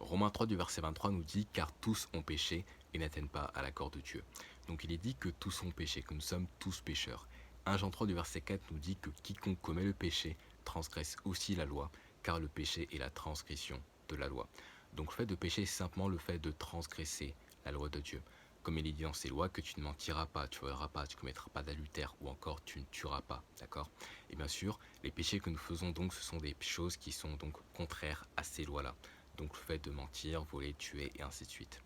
Romains 3 du verset 23 nous dit car tous ont péché et n'atteignent pas à l'accord de Dieu. Donc il est dit que tous ont péché, que nous sommes tous pécheurs. 1 Jean 3 du verset 4 nous dit que quiconque commet le péché transgresse aussi la loi, car le péché est la transgression de la loi. Donc le fait de pécher, c'est simplement le fait de transgresser la loi de Dieu. Comme il est dit dans ces lois, que tu ne mentiras pas, tu ne voleras pas, tu ne commettras pas d'adultère, ou encore tu ne tueras pas, d'accord? Et bien sûr, les péchés que nous faisons donc, ce sont des choses qui sont donc contraires à ces lois-là. Donc le fait de mentir, voler, tuer, et ainsi de suite.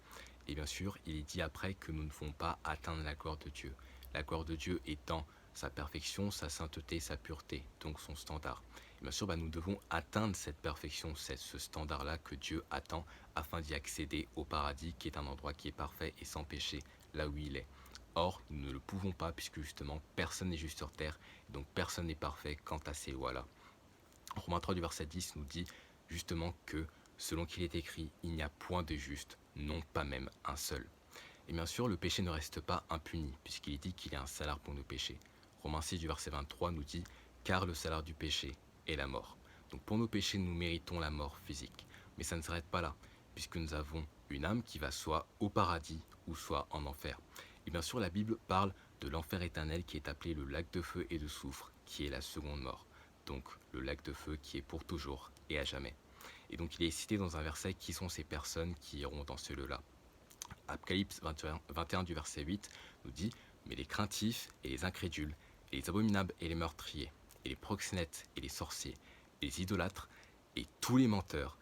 Et bien sûr, il est dit après que nous ne devons pas atteindre la gloire de Dieu. La gloire de Dieu étant sa perfection, sa sainteté, sa pureté, donc son standard. Et bien sûr, nous devons atteindre cette perfection, ce standard-là que Dieu attend afin d'y accéder au paradis, qui est un endroit qui est parfait et sans péché, là où il est. Or, nous ne le pouvons pas puisque justement personne n'est juste sur terre, donc personne n'est parfait quant à ces lois-là. Romains 3 du verset 10 nous dit justement que selon qu'il est écrit, il n'y a point de juste, non pas même un seul. Et bien sûr, le péché ne reste pas impuni, puisqu'il est dit qu'il y a un salaire pour nos péchés. Romains 6 du verset 23 nous dit car le salaire du péché est la mort. Donc pour nos péchés, nous méritons la mort physique. Mais ça ne s'arrête pas là, puisque nous avons une âme qui va soit au paradis ou soit en enfer. Et bien sûr, la Bible parle de l'enfer éternel qui est appelé le lac de feu et de soufre, qui est la seconde mort. Donc le lac de feu qui est pour toujours et à jamais. Et donc il est cité dans un verset qui sont ces personnes qui iront dans ce lieu-là. Apocalypse 21 du verset 8 nous dit mais les craintifs et les incrédules, et les abominables et les meurtriers, et les proxénètes et les sorciers, et les idolâtres, et tous les menteurs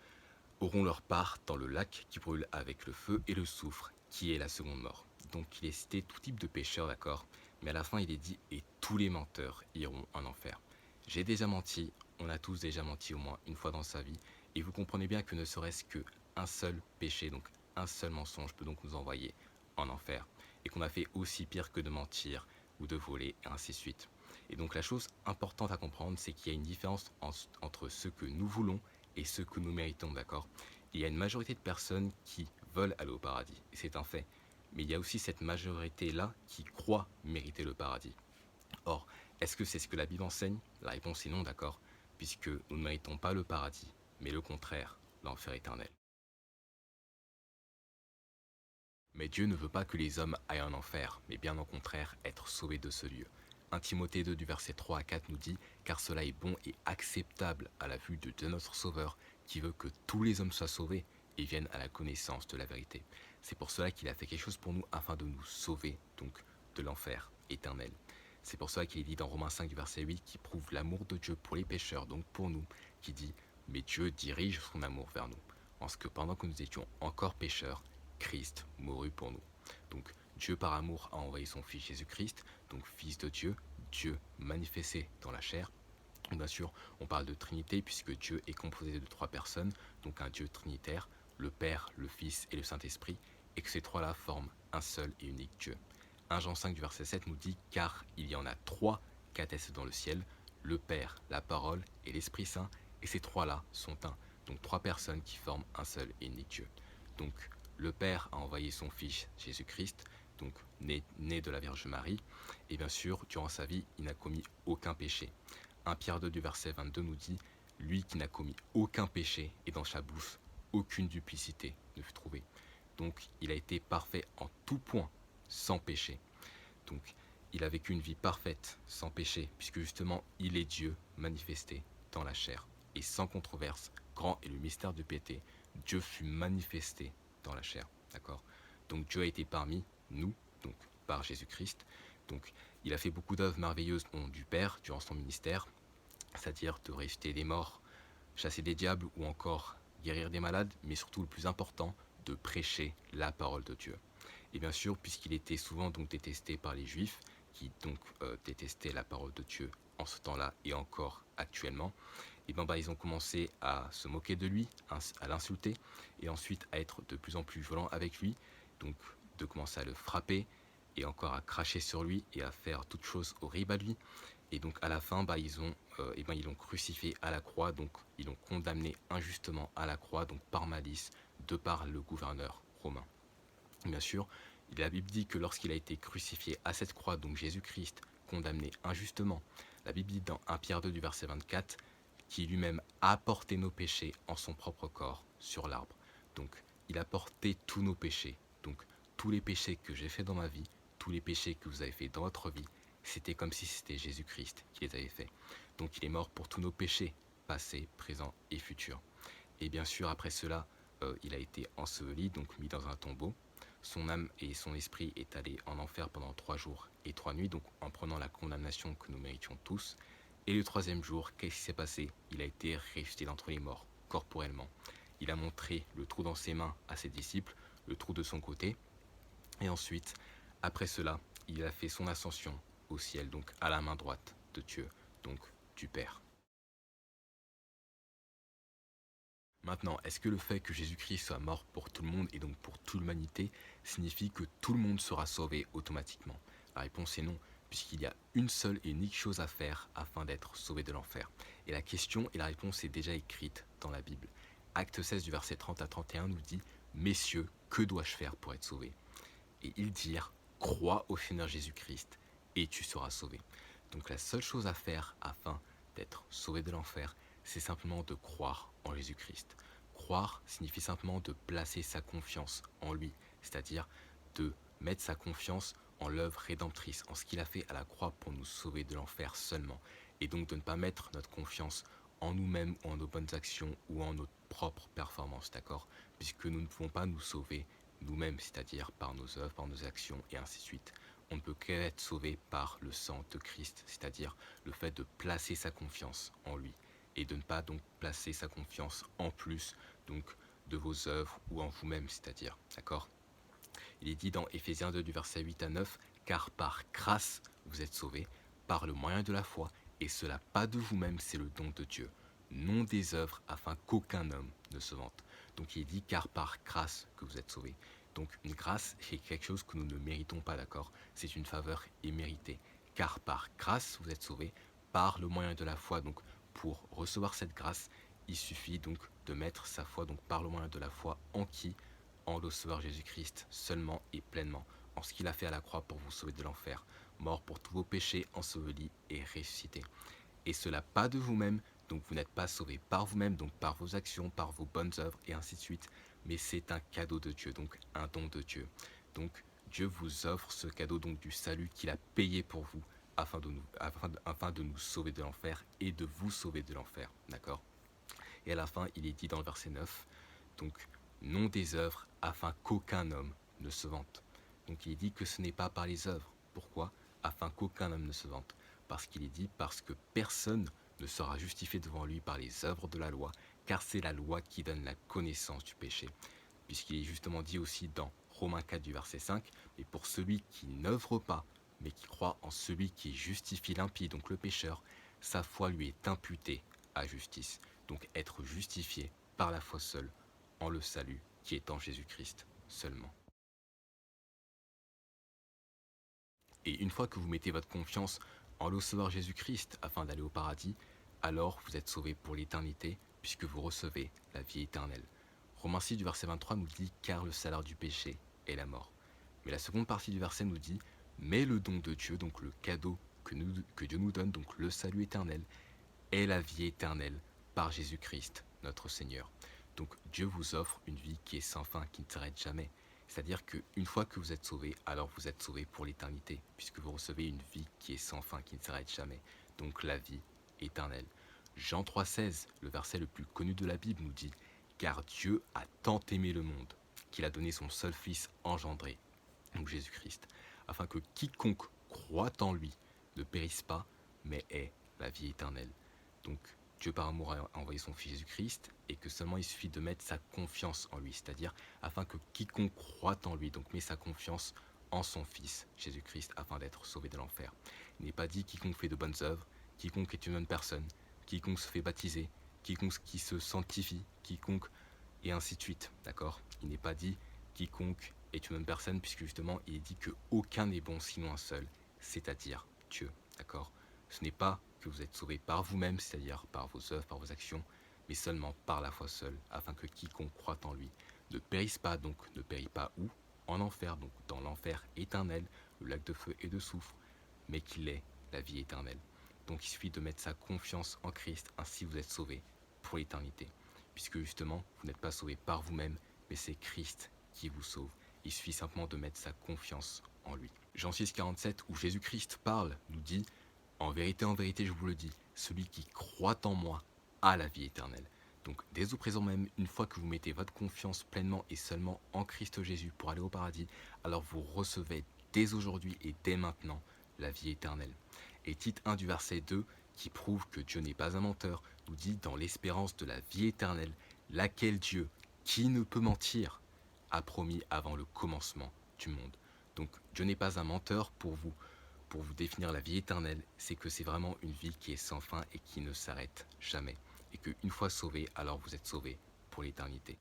auront leur part dans le lac qui brûle avec le feu et le soufre, qui est la seconde mort. Donc il est cité tout type de pécheurs, d'accord, mais à la fin il est dit et tous les menteurs iront en enfer. J'ai déjà menti, on a tous déjà menti au moins une fois dans sa vie, et vous comprenez bien que ne serait-ce qu'un seul péché, donc un seul mensonge peut donc nous envoyer en enfer, et qu'on a fait aussi pire que de mentir ou de voler, et ainsi de suite. Et donc la chose importante à comprendre, c'est qu'il y a une différence entre ce que nous voulons et ce que nous méritons, d'accord? Il y a une majorité de personnes qui veulent aller au paradis, et c'est un fait. Mais il y a aussi cette majorité-là qui croit mériter le paradis. Or, est-ce que c'est ce que la Bible enseigne? La réponse est non, d'accord, puisque nous ne méritons pas le paradis, mais le contraire, l'enfer éternel. Mais Dieu ne veut pas que les hommes aillent en enfer, mais bien au contraire être sauvés de ce lieu. 1 Timothée 2 du verset 3 à 4 nous dit « Car cela est bon et acceptable à la vue de Dieu notre Sauveur, qui veut que tous les hommes soient sauvés et viennent à la connaissance de la vérité. C'est pour cela qu'il a fait quelque chose pour nous afin de nous sauver, donc de l'enfer éternel. C'est pour cela qu'il est dit dans Romains 5 du verset 8 qui prouve l'amour de Dieu pour les pécheurs, donc pour nous, qui dit « Mais Dieu dirige son amour vers nous, en ce que pendant que nous étions encore pécheurs, Christ mourut pour nous. » Donc Dieu par amour a envoyé son Fils Jésus-Christ, donc Fils de Dieu, Dieu manifesté dans la chair. Bien sûr, on parle de Trinité puisque Dieu est composé de trois personnes, donc un Dieu trinitaire, le Père, le Fils et le Saint-Esprit, et que ces trois-là forment un seul et unique Dieu. 1 Jean 5 du verset 7 nous dit « Car il y en a trois qui attestent dans le ciel, le Père, la Parole et l'Esprit Saint, et ces trois-là sont un. » Donc trois personnes qui forment un seul et unique Dieu. Donc le Père a envoyé son Fils Jésus-Christ, donc né de la Vierge Marie, et bien sûr, durant sa vie, il n'a commis aucun péché. 1 Pierre 2 du verset 22 nous dit « Lui qui n'a commis aucun péché et dans sa bouche aucune duplicité ne fut trouvée. » Donc il a été parfait en tout point, sans péché. Donc il a vécu une vie parfaite, sans péché, puisque justement il est Dieu manifesté dans la chair. Et sans controverse, grand est le mystère de piété, Dieu fut manifesté dans la chair. D'accord? Donc Dieu a été parmi nous, donc par Jésus-Christ. Donc il a fait beaucoup d'œuvres merveilleuses au nom du Père durant son ministère, c'est-à-dire de ressusciter des morts, chasser des diables ou encore guérir des malades, mais surtout le plus important, de prêcher la parole de Dieu. Et bien sûr, puisqu'il était souvent donc détesté par les Juifs, qui donc détestaient la parole de Dieu en ce temps-là et encore actuellement, et ils ont commencé à se moquer de lui, à l'insulter, et ensuite à être de plus en plus violents avec lui, donc de commencer à le frapper, et encore à cracher sur lui, et à faire toutes choses horribles à lui. Et donc à la fin, ils l'ont crucifié à la croix, donc ils l'ont condamné injustement à la croix, donc par malice, de par le gouverneur romain. Bien sûr, la Bible dit que lorsqu'il a été crucifié à cette croix, donc Jésus-Christ, condamné injustement, la Bible dit dans 1 Pierre 2 du verset 24, qui lui-même a porté nos péchés en son propre corps sur l'arbre. Donc, il a porté tous nos péchés. Donc, tous les péchés que j'ai faits dans ma vie, tous les péchés que vous avez faits dans votre vie, c'était comme si c'était Jésus-Christ qui les avait faits. Donc, il est mort pour tous nos péchés, passés, présents et futurs. Et bien sûr, après cela, il a été enseveli, donc mis dans un tombeau. Son âme et son esprit est allé en enfer pendant 3 jours et 3 nuits, donc en prenant la condamnation que nous méritions tous. Et le troisième jour, qu'est-ce qui s'est passé? Il a été ressuscité d'entre les morts, corporellement. Il a montré le trou dans ses mains à ses disciples, le trou de son côté. Et ensuite, après cela, il a fait son ascension au ciel, donc à la main droite de Dieu, donc du Père. Maintenant, est-ce que le fait que Jésus-Christ soit mort pour tout le monde et donc pour toute l'humanité signifie que tout le monde sera sauvé automatiquement? La réponse est non, puisqu'il y a une seule et unique chose à faire afin d'être sauvé de l'enfer. Et la question et la réponse est déjà écrite dans la Bible. Acte 16 du verset 30 à 31 nous dit « Messieurs, que dois-je faire pour être sauvé ?» Et ils dirent « Crois au Seigneur Jésus-Christ et tu seras sauvé. » Donc la seule chose à faire afin d'être sauvé de l'enfer, c'est simplement de croire en Jésus-Christ. Croire signifie simplement de placer sa confiance en lui, c'est-à-dire de mettre sa confiance en l'œuvre rédemptrice, en ce qu'il a fait à la croix pour nous sauver de l'enfer seulement, et donc de ne pas mettre notre confiance en nous-mêmes ou en nos bonnes actions ou en notre propre performance, d'accord? Puisque nous ne pouvons pas nous sauver nous-mêmes, c'est-à-dire par nos œuvres, par nos actions et ainsi de suite. On ne peut qu'être sauvé par le sang de Christ, c'est-à-dire le fait de placer sa confiance en lui et de ne pas donc placer sa confiance en plus donc de vos œuvres ou en vous-même, c'est-à-dire, d'accord? Il est dit dans Éphésiens 2 du verset 8 à 9, car par grâce vous êtes sauvés, par le moyen de la foi, et cela pas de vous-même, c'est le don de Dieu, non des œuvres, afin qu'aucun homme ne se vante. Donc il est dit car par grâce que vous êtes sauvés. Donc une grâce, c'est quelque chose que nous ne méritons pas, d'accord? C'est une faveur imméritée. Car par grâce vous êtes sauvés, par le moyen de la foi. Donc pour recevoir cette grâce, il suffit donc de mettre sa foi, donc par le moyen de la foi, en qui? En le Sauveur Jésus-Christ, seulement et pleinement, en ce qu'il a fait à la croix pour vous sauver de l'enfer, mort pour tous vos péchés, enseveli et ressuscité. Et cela pas de vous-même, donc vous n'êtes pas sauvé par vous-même, donc par vos actions, par vos bonnes œuvres et ainsi de suite, mais c'est un cadeau de Dieu, donc un don de Dieu. Donc Dieu vous offre ce cadeau donc du salut qu'il a payé pour vous afin de nous sauver de l'enfer et de vous sauver de l'enfer, d'accord? Et à la fin, il est dit dans le verset 9, donc non des œuvres afin qu'aucun homme ne se vante. Donc il est dit que ce n'est pas par les œuvres. Pourquoi? Afin qu'aucun homme ne se vante. Parce qu'il est dit parce que personne ne sera justifié devant lui par les œuvres de la loi, car c'est la loi qui donne la connaissance du péché. Puisqu'il est justement dit aussi dans Romains 4 du verset 5, mais pour celui qui n'œuvre pas, mais qui croit en celui qui justifie l'impie, donc le pécheur, sa foi lui est imputée à justice. Donc être justifié par la foi seule, en le salut qui est en Jésus-Christ seulement. Et une fois que vous mettez votre confiance en le Sauveur Jésus-Christ afin d'aller au paradis, alors vous êtes sauvé pour l'éternité puisque vous recevez la vie éternelle. Romains 6 du verset 23 nous dit « Car le salaire du péché est la mort ». Mais la seconde partie du verset nous dit « Mais le don de Dieu, donc le cadeau que Dieu nous donne, donc le salut éternel, est la vie éternelle par Jésus-Christ, notre Seigneur. » Donc Dieu vous offre une vie qui est sans fin, qui ne s'arrête jamais. C'est-à-dire qu'une fois que vous êtes sauvé, alors vous êtes sauvé pour l'éternité, puisque vous recevez une vie qui est sans fin, qui ne s'arrête jamais. Donc la vie éternelle. Jean 3,16, le verset le plus connu de la Bible, nous dit « Car Dieu a tant aimé le monde, qu'il a donné son seul Fils engendré, donc Jésus-Christ, afin que quiconque croit en lui ne périsse pas, mais ait la vie éternelle. » Donc Dieu par amour a envoyé son Fils Jésus-Christ et que seulement il suffit de mettre sa confiance en lui, c'est-à-dire afin que quiconque croit en lui, donc met sa confiance en son Fils Jésus-Christ afin d'être sauvé de l'enfer. Il n'est pas dit quiconque fait de bonnes œuvres, quiconque est une bonne personne, quiconque se fait baptiser, quiconque qui se sanctifie, quiconque et ainsi de suite, d'accord? Il n'est pas dit quiconque est une bonne personne puisque justement il est dit que aucun n'est bon sinon un seul, c'est-à-dire Dieu, d'accord? Ce n'est pas que vous êtes sauvés par vous-même, c'est-à-dire par vos œuvres, par vos actions, mais seulement par la foi seule, afin que quiconque croit en lui ne périsse pas, donc ne périt pas où? En enfer, donc dans l'enfer éternel, le lac de feu et de soufre, mais qu'il ait la vie éternelle. Donc il suffit de mettre sa confiance en Christ, ainsi vous êtes sauvés pour l'éternité, puisque justement vous n'êtes pas sauvés par vous-même, mais c'est Christ qui vous sauve. Il suffit simplement de mettre sa confiance en lui. Jean 6,47, où Jésus-Christ parle, nous dit « En vérité, je vous le dis, celui qui croit en moi a la vie éternelle. » Donc dès au présent même, une fois que vous mettez votre confiance pleinement et seulement en Christ Jésus pour aller au paradis, alors vous recevez dès aujourd'hui et dès maintenant la vie éternelle. Et Tite 1 du verset 2, qui prouve que Dieu n'est pas un menteur, nous dit « Dans l'espérance de la vie éternelle, laquelle Dieu, qui ne peut mentir, a promis avant le commencement du monde. » Donc Dieu n'est pas un menteur pour vous définir la vie éternelle, c'est que c'est vraiment une vie qui est sans fin et qui ne s'arrête jamais. Et qu'une fois sauvé, alors vous êtes sauvé pour l'éternité.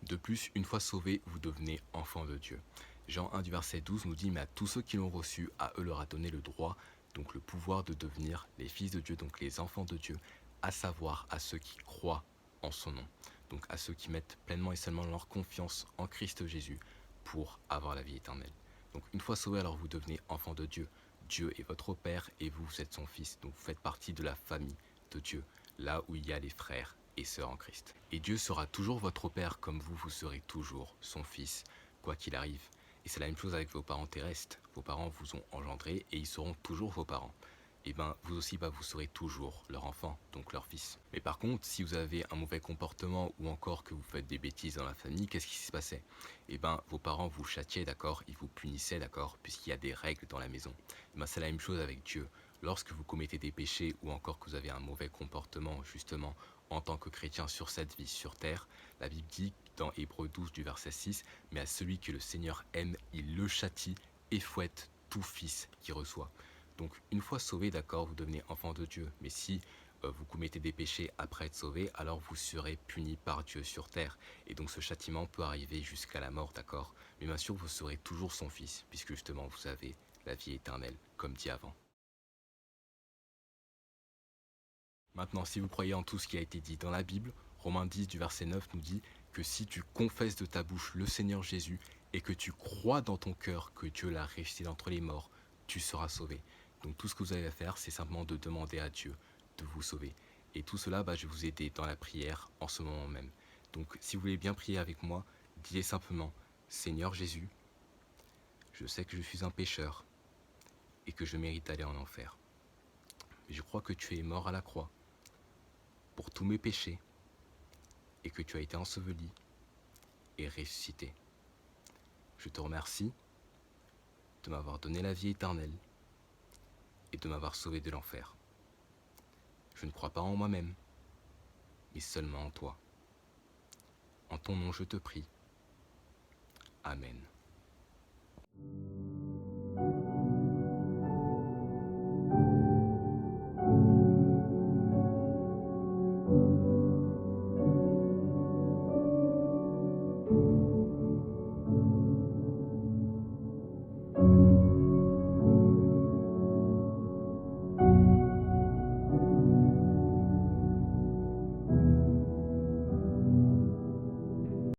De plus, une fois sauvé, vous devenez enfant de Dieu. Jean 1 du verset 12 nous dit « Mais à tous ceux qui l'ont reçu, à eux leur a donné le droit, donc le pouvoir de devenir les fils de Dieu, donc les enfants de Dieu, à savoir à ceux qui croient en son nom. » Donc à ceux qui mettent pleinement et seulement leur confiance en Christ Jésus pour avoir la vie éternelle. Donc une fois sauvé, alors vous devenez enfant de Dieu. Dieu est votre Père et vous êtes son Fils. Donc vous faites partie de la famille de Dieu, là où il y a les frères et sœurs en Christ. Et Dieu sera toujours votre Père comme vous serez toujours son Fils, quoi qu'il arrive. Et c'est la même chose avec vos parents terrestres. Vos parents vous ont engendré et ils seront toujours vos parents. Et bien vous aussi vous serez toujours leur enfant, donc leur fils. Mais par contre, si vous avez un mauvais comportement ou encore que vous faites des bêtises dans la famille, qu'est-ce qui se passait? Et bien vos parents vous châtiaient, d'accord, ils vous punissaient, d'accord, puisqu'il y a des règles dans la maison. Et bien c'est la même chose avec Dieu. Lorsque vous commettez des péchés ou encore que vous avez un mauvais comportement, justement, en tant que chrétien sur cette vie, sur terre, la Bible dit dans Hébreux 12 du verset 6, « Mais à celui que le Seigneur aime, il le châtie et fouette tout fils qui reçoit. » Donc une fois sauvé, d'accord, vous devenez enfant de Dieu. Mais si vous commettez des péchés après être sauvé, alors vous serez puni par Dieu sur terre. Et donc ce châtiment peut arriver jusqu'à la mort, d'accord. Mais bien sûr, vous serez toujours son fils, puisque justement vous avez la vie éternelle, comme dit avant. Maintenant, si vous croyez en tout ce qui a été dit dans la Bible, Romains 10 du verset 9 nous dit que si tu confesses de ta bouche le Seigneur Jésus et que tu crois dans ton cœur que Dieu l'a ressuscité d'entre les morts, tu seras sauvé. Donc tout ce que vous avez à faire, c'est simplement de demander à Dieu de vous sauver. Et tout cela, je vais vous aider dans la prière en ce moment même. Donc si vous voulez bien prier avec moi, dites simplement « Seigneur Jésus, je sais que je suis un pécheur et que je mérite d'aller en enfer. Mais je crois que tu es mort à la croix pour tous mes péchés et que tu as été enseveli et ressuscité. Je te remercie de m'avoir donné la vie éternelle et de m'avoir sauvé de l'enfer. Je ne crois pas en moi-même, mais seulement en toi. En ton nom je te prie. Amen.